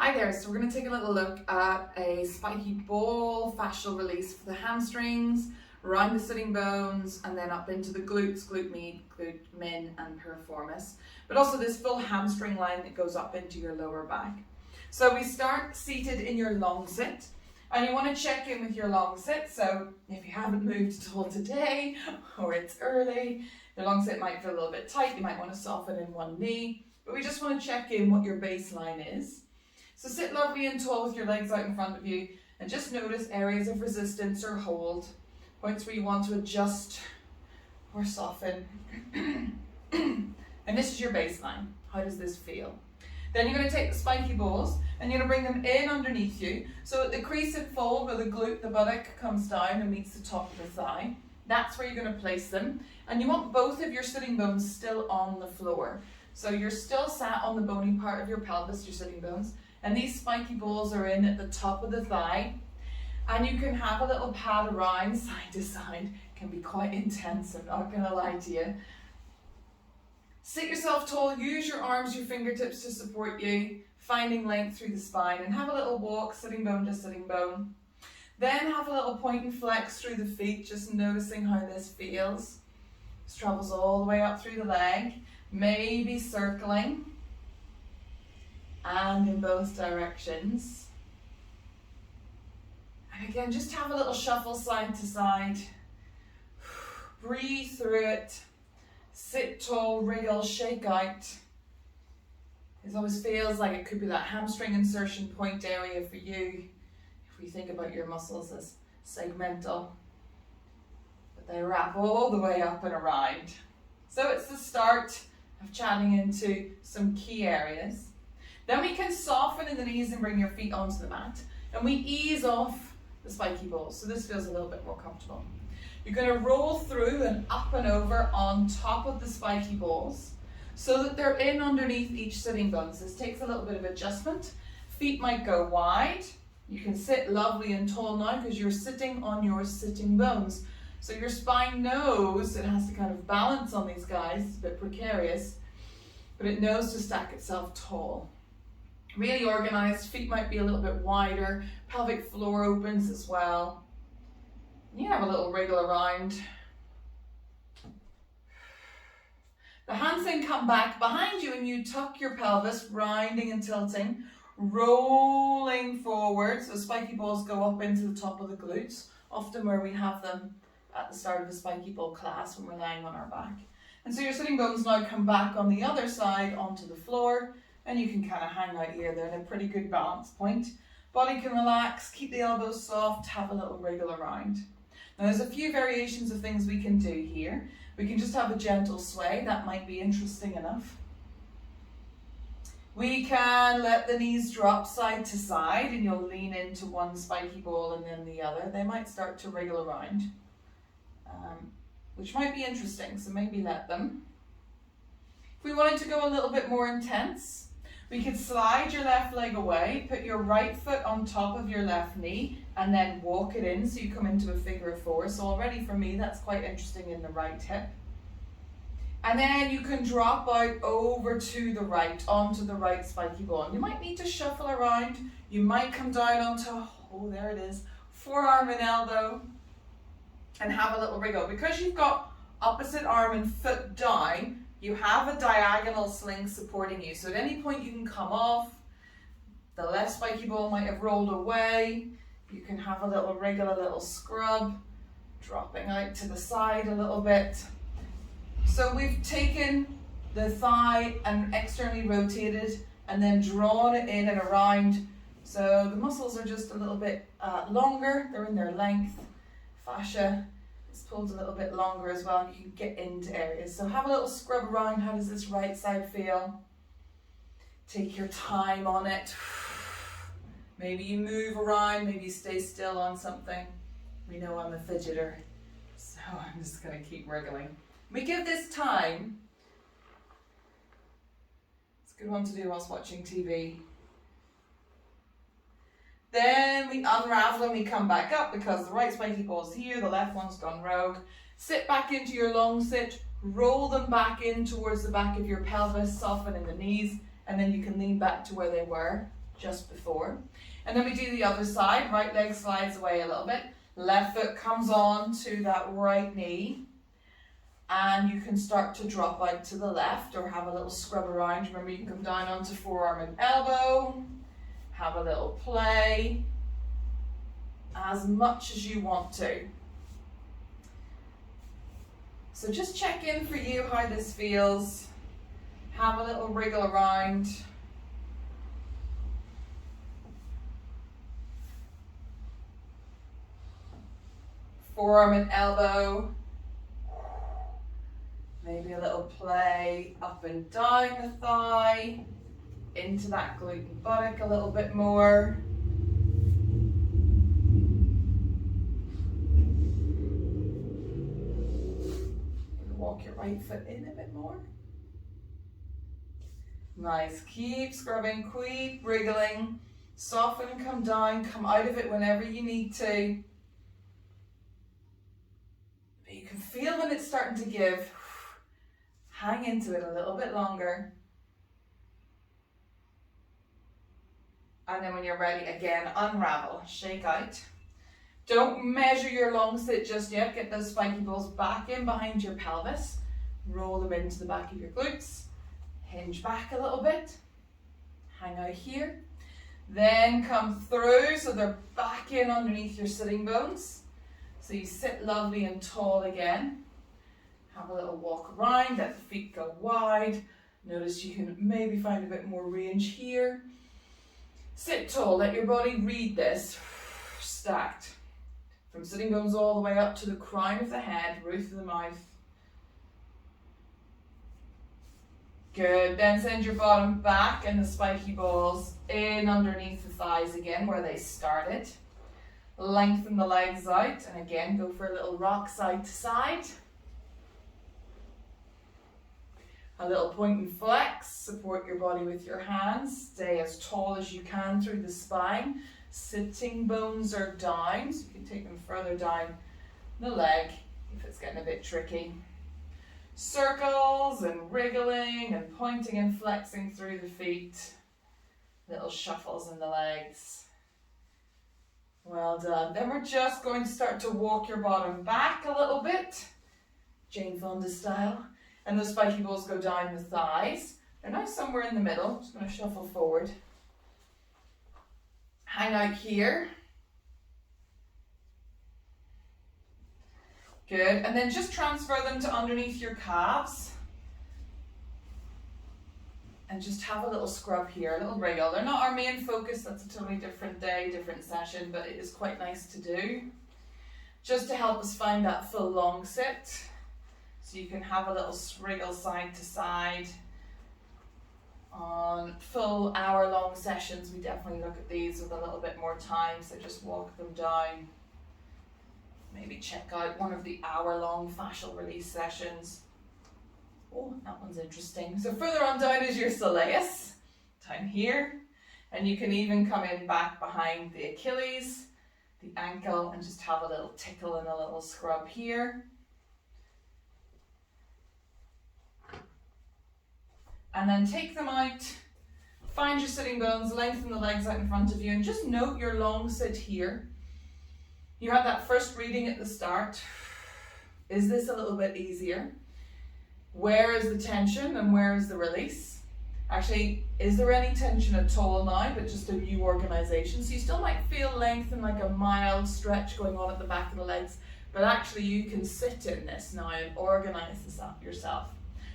Hi there, so we're going to take a little look at a spiky ball fascial release for the hamstrings, around the sitting bones, and then up into the glutes, glute med, glute min, and piriformis. But also this full hamstring line that goes up into your lower back. So we start seated in your long sit, and you want to check in with your long sit. So if you haven't moved at all today, or it's early, the long sit might feel a little bit tight, you might want to soften in one knee, but we just want to check in what your baseline is. So sit lovely and tall with your legs out in front of you and just notice areas of resistance or hold, points where you want to adjust or soften. And this is your baseline. How does this feel? Then you're going to take the spiky balls and you're going to bring them in underneath you. So at the crease and fold where the glute, the buttock comes down and meets the top of the thigh, that's where you're going to place them. And you want both of your sitting bones still on the floor. So you're still sat on the bony part of your pelvis, your sitting bones. And these spiky balls are in at the top of the thigh. And you can have a little pad around side to side. It can be quite intense, I'm not going to lie to you. Sit yourself tall, use your arms, your fingertips to support you, finding length through the spine. And have a little walk, sitting bone to sitting bone. Then have a little point and flex through the feet, just noticing how this feels. This travels all the way up through the leg, maybe circling. And in both directions. And again, just have a little shuffle side to side. Breathe through it. Sit tall, wriggle, shake out. It always feels like it could be that hamstring insertion point area for you. If we think about your muscles as segmental. But they wrap all the way up and around. So it's the start of chatting into some key areas. Then we can soften in the knees and bring your feet onto the mat. And we ease off the spiky balls. So this feels a little bit more comfortable. You're going to roll through and up and over on top of the spiky balls so that they're in underneath each sitting bone. So this takes a little bit of adjustment. Feet might go wide. You can sit lovely and tall now because you're sitting on your sitting bones. So your spine knows it has to kind of balance on these guys. It's a bit precarious, but it knows to stack itself tall. Really organized, feet might be a little bit wider, pelvic floor opens as well. You have a little wriggle around. The hands then come back behind you and you tuck your pelvis, rounding and tilting, rolling forward. So spiky balls go up into the top of the glutes, often where we have them at the start of a spiky ball class when we're lying on our back. And so your sitting bones now come back on the other side onto the floor. And you can kind of hang out here. They're in a pretty good balance point. Body can relax, keep the elbows soft, have a little wriggle around. Now there's a few variations of things we can do here. We can just have a gentle sway. That might be interesting enough. We can let the knees drop side to side and you'll lean into one spiky ball and then the other. They might start to wriggle around, which might be interesting, so maybe let them. If we wanted to go a little bit more intense, we could slide your left leg away, put your right foot on top of your left knee, and then walk it in so you come into a figure of four. So already for me, that's quite interesting in the right hip. And then you can drop out over to the right, onto the right spiky ball. And you might need to shuffle around. You might come down onto, oh, there it is, forearm and elbow, and have a little wriggle. Because you've got opposite arm and foot down, you have a diagonal sling supporting you. So at any point you can come off. The left spiky ball might have rolled away. You can have a little wriggle, a little scrub, dropping out to the side a little bit. So we've taken the thigh and externally rotated and then drawn it in and around. So the muscles are just a little bit longer. They're in their length. Fascia is pulled a little bit longer as well, and you can get into areas. So have a little scrub around. How does this right side feel? Take your time on it. Maybe you move around, maybe you stay still on something. We know I'm a fidgeter, so I'm just going to keep wriggling. We give this time. It's a good one to do whilst watching TV. Then we unravel and we come back up because the right spiky ball's here, the left one's gone rogue. Sit back into your long sit, roll them back in towards the back of your pelvis, soften in the knees, and then you can lean back to where they were. just before. And then we do the other side. Right leg slides away a little bit. Left foot comes on to that right knee. And you can start to drop out to the left or have a little scrub around. Remember, you can come down onto forearm and elbow. Have a little play. As much as you want to. So just check in for you how this feels. Have a little wriggle around. Forearm and elbow. Maybe a little play up and down the thigh. Into that glute and buttock a little bit more. Walk your right foot in a bit more. Nice. Keep scrubbing, keep wriggling. Soften and come down. Come out of it whenever you need to. But you can feel when it's starting to give. Hang into it a little bit longer. And then when you're ready, again, unravel, shake out. Don't measure your long sit just yet. Get those spiky balls back in behind your pelvis. Roll them into the back of your glutes. Hinge back a little bit. Hang out here. Then come through so they're back in underneath your sitting bones. So you sit lovely and tall again. Have a little walk around. Let the feet go wide. Notice you can maybe find a bit more range here. Sit tall. Let your body read this. Stacked. From sitting bones all the way up to the crown of the head, roof of the mouth. Good. Then send your bottom back and the spiky balls in underneath the thighs again where they started. Lengthen the legs out and again go for a little rock side to side. A little point and flex. Support your body with your hands. Stay as tall as you can through the spine. Sitting bones are down, so you can take them further down the leg if it's getting a bit tricky. Circles and wriggling and pointing and flexing through the feet. Little shuffles in the legs. Well done. Then we're just going to start to walk your bottom back a little bit, Jane Fonda style. And the spiky balls go down the thighs. They're now somewhere in the middle. Just going to shuffle forward. Hang out here. Good. And then just transfer them to underneath your calves. And just have a little scrub here, a little wriggle. They're not our main focus. That's a totally different day, different session, but it is quite nice to do. Just to help us find that full long sit. So you can have a little wriggle side to side. On full hour-long sessions, we definitely look at these with a little bit more time, so just walk them down. Maybe check out one of the hour-long fascial release sessions. Oh, that one's interesting. So further on down is your soleus, down here, and you can even come in back behind the Achilles, the ankle, and just have a little tickle and a little scrub here. And then take them out, find your sitting bones, lengthen the legs out in front of you, and just note your long sit here. You had that first reading at the start. Is this a little bit easier? Where is the tension and where is the release? Actually, is there any tension at all now, but just a new organization? So you still might feel length and like a mild stretch going on at the back of the legs, but actually you can sit in this now and organize this up yourself.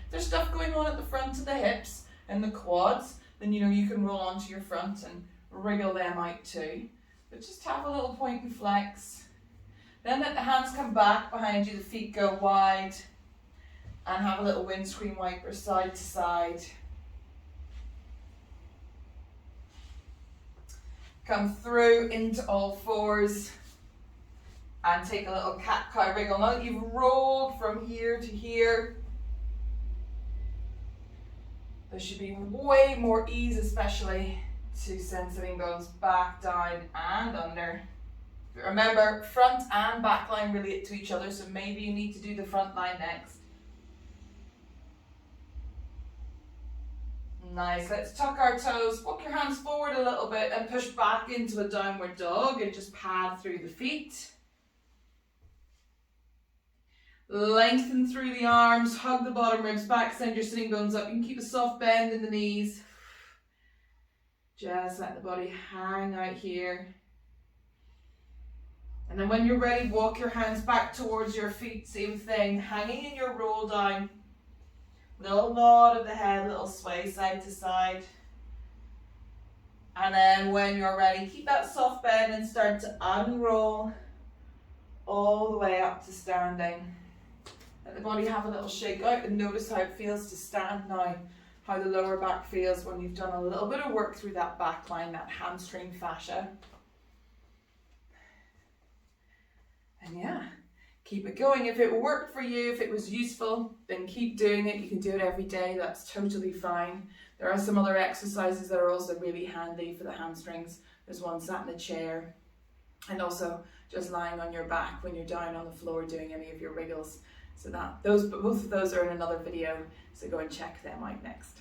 There's stuff going on at the front of the hips and the quads, then you can roll onto your front and wriggle them out too. But just have a little point and flex. Then let the hands come back behind you, the feet go wide, and have a little windscreen wiper side to side. Come through into all fours and take a little cat-cow wriggle. Now that you've rolled from here to here, there should be way more ease, especially to send sitting bones back, down and under. Remember, front and back line relate to each other, so maybe you need to do the front line next. Nice, let's tuck our toes, walk your hands forward a little bit and push back into a downward dog and just pad through the feet. Lengthen through the arms, hug the bottom ribs back, send your sitting bones up. You can keep a soft bend in the knees. Just let the body hang out here. And then when you're ready, walk your hands back towards your feet, same thing, hanging in your roll down. Little nod of the head, little sway side to side. And then when you're ready, keep that soft bend and start to unroll all the way up to standing. Let the body have a little shake out and notice how it feels to stand now, how the lower back feels when you've done a little bit of work through that back line, that hamstring fascia. And yeah, keep it going. If it worked for you, if it was useful, then keep doing it. You can do it every day, that's totally fine. There are some other exercises that are also really handy for the hamstrings. There's one sat in a chair, and also just lying on your back when you're down on the floor doing any of your wriggles. So both of those are in another video, so go and check them out next.